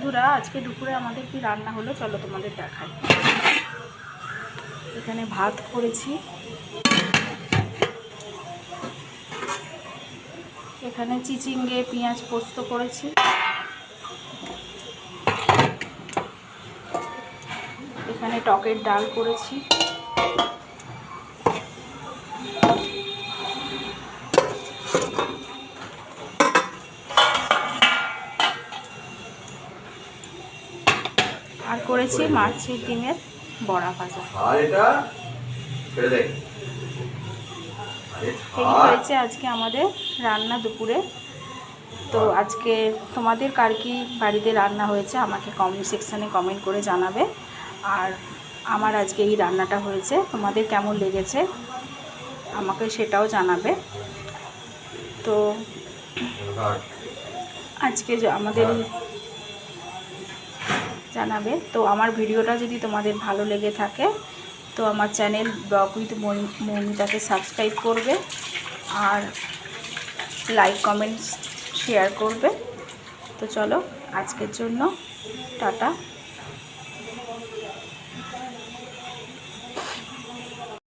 বন্ধুরা, আজকে দুপুরে আমাদের কি রান্না হলো চলো তোমাদের দেখাই। এখানে ভাত করেছি, এখানে চিচিঙ্গে পেঁয়াজ পোস্ত করেছি, এখানে টকের ডাল করেছি, আর করেছি মাছের ডিমের বড়া ভাজা। এই হয়েছে আজকে আমাদের রান্না দুপুরে। তো আজকে তোমাদের কার কি বাড়িতে রান্না হয়েছে আমাকে কমেন্ট সেকশানে কমেন্ট করে জানাবে। আর আমার আজকে এই রান্নাটা হয়েছে, তোমাদের কেমন লেগেছে আমাকে সেটাও জানাবে। তো আজকে আমাদের জানাবে। তো আমার ভিডিওটা যদি তোমাদের ভালো লেগে থাকে তো আমার চ্যানেল ব্লগ উইথ মৌমিতাকে সাবস্ক্রাইব করবে আর লাইক কমেন্টস শেয়ার করবে। তো চলো আজকের জন্য টাটা।